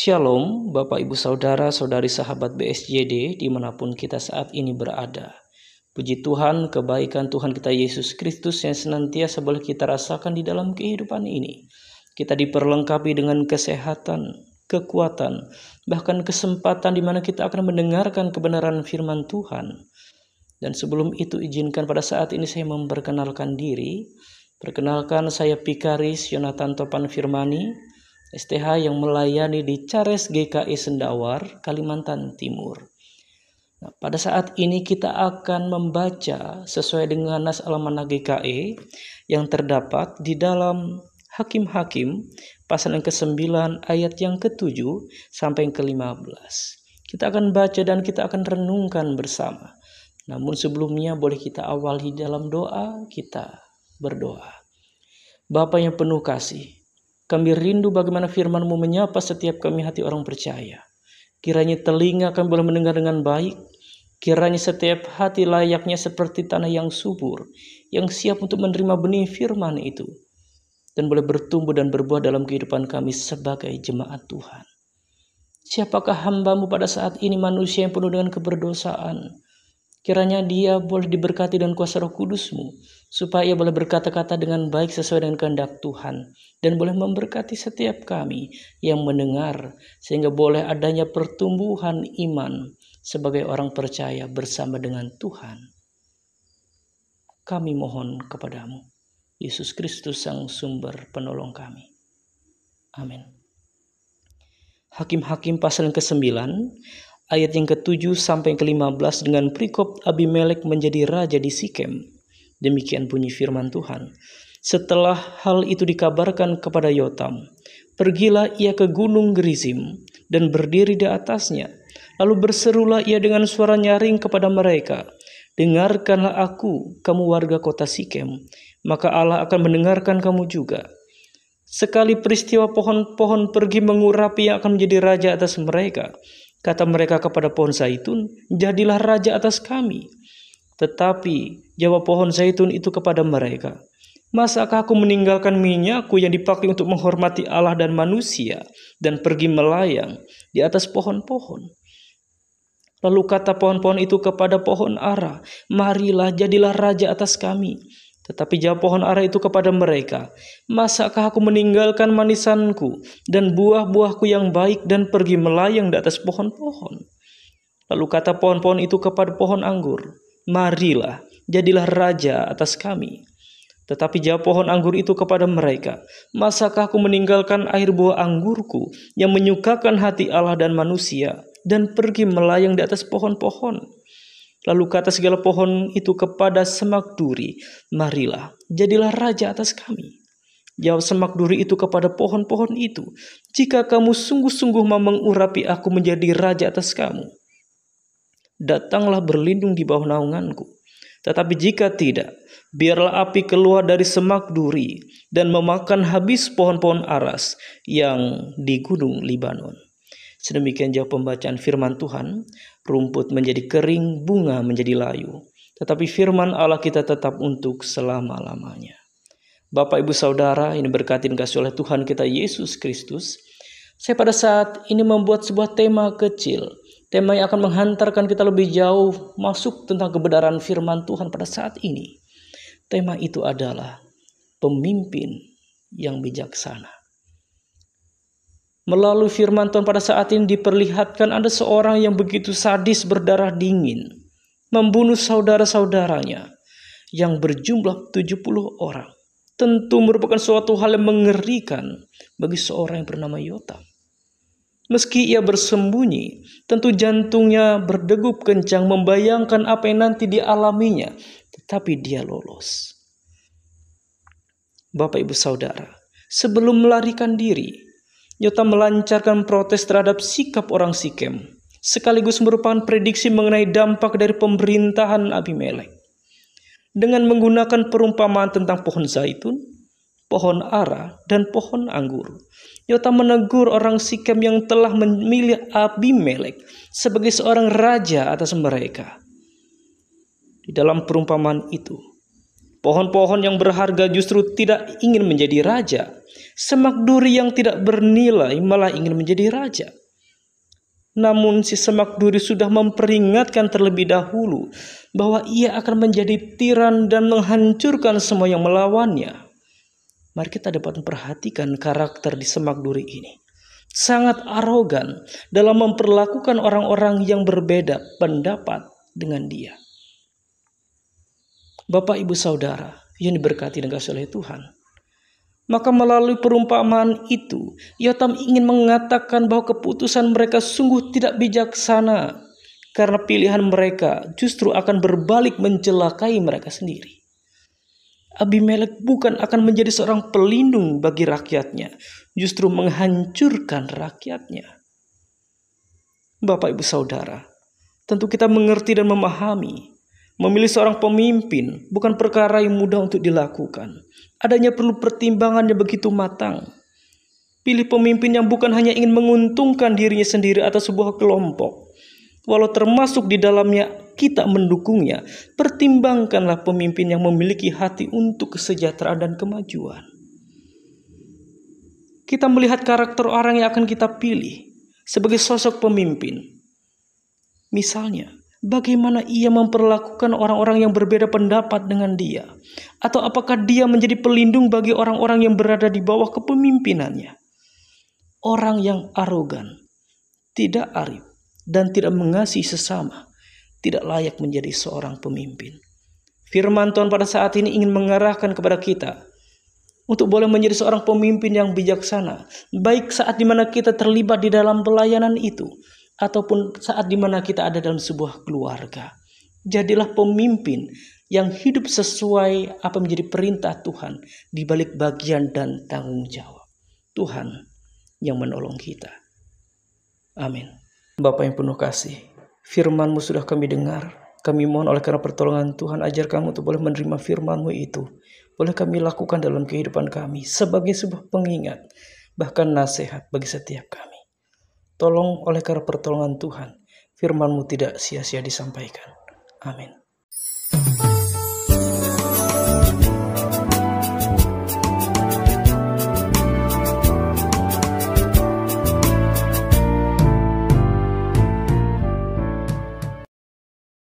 Shalom Bapak Ibu Saudara Saudari sahabat BSJD dimanapun kita saat ini berada. Puji Tuhan, kebaikan Tuhan kita Yesus Kristus yang senantiasa boleh kita rasakan di dalam kehidupan ini. Kita diperlengkapi dengan kesehatan, kekuatan, bahkan kesempatan di mana kita akan mendengarkan kebenaran firman Tuhan. Dan sebelum itu izinkan pada saat ini saya memperkenalkan diri. Perkenalkan, saya Pikaris Yonatan Topan Firmani, STH yang melayani di Cares GKI Sendawar, Kalimantan Timur. Nah, pada saat ini kita akan membaca sesuai dengan nas Almanah GKI yang terdapat di dalam Hakim-Hakim pasal yang ke-9 ayat yang ke-7 sampai yang ke-15. Kita akan baca dan kita akan renungkan bersama. Namun sebelumnya boleh kita awali dalam doa, kita berdoa. Bapa yang penuh kasih, kami rindu bagaimana firman-Mu menyapa setiap kami hati orang percaya. Kiranya telinga kami boleh mendengar dengan baik. Kiranya setiap hati layaknya seperti tanah yang subur, yang siap untuk menerima benih firman itu. Dan boleh bertumbuh dan berbuah dalam kehidupan kami sebagai jemaat Tuhan. Siapakah hamba-Mu pada saat ini, manusia yang penuh dengan keberdosaan? Kiranya dia boleh diberkati dengan kuasa Roh Kudus-Mu, supaya ia boleh berkata-kata dengan baik sesuai dengan kehendak Tuhan, dan boleh memberkati setiap kami yang mendengar, sehingga boleh adanya pertumbuhan iman sebagai orang percaya bersama dengan Tuhan. Kami mohon kepadamu, Yesus Kristus Sang Sumber Penolong kami. Amin. Hakim-Hakim pasal yang ke-9, ayat yang ke-7 sampai yang ke-15 dengan perikop Abimelek menjadi raja di Sikem. Demikian bunyi firman Tuhan. Setelah hal itu dikabarkan kepada Yotam, pergilah ia ke gunung Gerizim dan berdiri di atasnya. Lalu berserulah ia dengan suara nyaring kepada mereka, dengarkanlah aku, kamu warga kota Sikem, maka Allah akan mendengarkan kamu juga. Sekali peristiwa pohon-pohon pergi mengurapi yang akan menjadi raja atas mereka. Kata mereka kepada pohon zaitun, jadilah raja atas kami. Tetapi jawab pohon zaitun itu kepada mereka, masakah aku meninggalkan minyakku yang dipakai untuk menghormati Allah dan manusia, dan pergi melayang di atas pohon-pohon? Lalu kata pohon-pohon itu kepada pohon ara, marilah jadilah raja atas kami. Tetapi jawab pohon ara itu kepada mereka, masakah aku meninggalkan manisanku dan buah-buahku yang baik dan pergi melayang di atas pohon-pohon? Lalu kata pohon-pohon itu kepada pohon anggur, marilah jadilah raja atas kami. Tetapi jawab pohon anggur itu kepada mereka, masakah aku meninggalkan air buah anggurku yang menyukakan hati Allah dan manusia dan pergi melayang di atas pohon-pohon? Lalu kata segala pohon itu kepada semak duri, marilah jadilah raja atas kami. Jawab semak duri itu kepada pohon-pohon itu, jika kamu sungguh-sungguh mau mengurapi aku menjadi raja atas kamu, datanglah berlindung di bawah naunganku. Tetapi jika tidak, biarlah api keluar dari semak duri dan memakan habis pohon-pohon aras yang di gunung Libanon. Sedemikian jauh pembacaan firman Tuhan. Rumput menjadi kering, bunga menjadi layu, tetapi firman Allah kita tetap untuk selama-lamanya. Bapak Ibu Saudara, ini berkati dan kasih oleh Tuhan kita Yesus Kristus. Saya pada saat ini membuat sebuah tema kecil, tema yang akan menghantarkan kita lebih jauh masuk tentang kebenaran firman Tuhan pada saat ini. Tema itu adalah pemimpin yang bijaksana. Melalui firman Tuhan pada saat ini diperlihatkan ada seorang yang begitu sadis berdarah dingin, membunuh saudara-saudaranya yang berjumlah 70 orang. Tentu merupakan suatu hal yang mengerikan bagi seorang yang bernama Yotam. Meski ia bersembunyi, tentu jantungnya berdegup kencang membayangkan apa yang nanti dialaminya, tetapi dia lolos. Bapak Ibu Saudara, sebelum melarikan diri, Yotam melancarkan protes terhadap sikap orang Sikem, sekaligus merupakan prediksi mengenai dampak dari pemerintahan Abimelek. Dengan menggunakan perumpamaan tentang pohon zaitun, pohon ara, dan pohon anggur, Yotam menegur orang Sikem yang telah memilih Abimelek sebagai seorang raja atas mereka. Di dalam perumpamaan itu, Pohon-pohon yang berharga justru tidak ingin menjadi raja. Semak duri yang tidak bernilai malah ingin menjadi raja. Namun si semak duri sudah memperingatkan terlebih dahulu bahwa ia akan menjadi tiran dan menghancurkan semua yang melawannya. Mari kita dapat memperhatikan karakter di semak duri ini. Sangat arogan dalam memperlakukan orang-orang yang berbeda pendapat dengan dia. Bapak, Ibu, Saudara yang diberkati dan dikasihi oleh Tuhan. Maka melalui perumpamaan itu, Yotam ingin mengatakan bahwa keputusan mereka sungguh tidak bijaksana. Karena pilihan mereka justru akan berbalik mencelakai mereka sendiri. Abimelek bukan akan menjadi seorang pelindung bagi rakyatnya, justru menghancurkan rakyatnya. Bapak, Ibu, Saudara, tentu kita mengerti dan memahami. Memilih seorang pemimpin bukan perkara yang mudah untuk dilakukan. Adanya perlu pertimbangan yang begitu matang. Pilih pemimpin yang bukan hanya ingin menguntungkan dirinya sendiri atau sebuah kelompok. Walau termasuk di dalamnya kita mendukungnya, pertimbangkanlah pemimpin yang memiliki hati untuk kesejahteraan dan kemajuan. Kita melihat karakter orang yang akan kita pilih sebagai sosok pemimpin. Misalnya, bagaimana ia memperlakukan orang-orang yang berbeda pendapat dengan dia? Atau apakah dia menjadi pelindung bagi orang-orang yang berada di bawah kepemimpinannya? Orang yang arogan, tidak arif, dan tidak mengasihi sesama, tidak layak menjadi seorang pemimpin. Firman Tuhan pada saat ini ingin mengarahkan kepada kita untuk boleh menjadi seorang pemimpin yang bijaksana, baik saat dimana kita terlibat di dalam pelayanan itu, ataupun saat dimana kita ada dalam sebuah keluarga. Jadilah pemimpin yang hidup sesuai apa menjadi perintah Tuhan di balik bagian dan tanggung jawab Tuhan yang menolong kita. Amin. Bapa yang penuh kasih, firman-Mu sudah kami dengar. Kami mohon oleh karena pertolongan Tuhan, ajar kami untuk boleh menerima firman-Mu itu. Boleh kami lakukan dalam kehidupan kami sebagai sebuah pengingat, bahkan nasihat bagi setiap kami. Tolong oleh karena pertolongan Tuhan, firman-Mu tidak sia-sia disampaikan. Amin.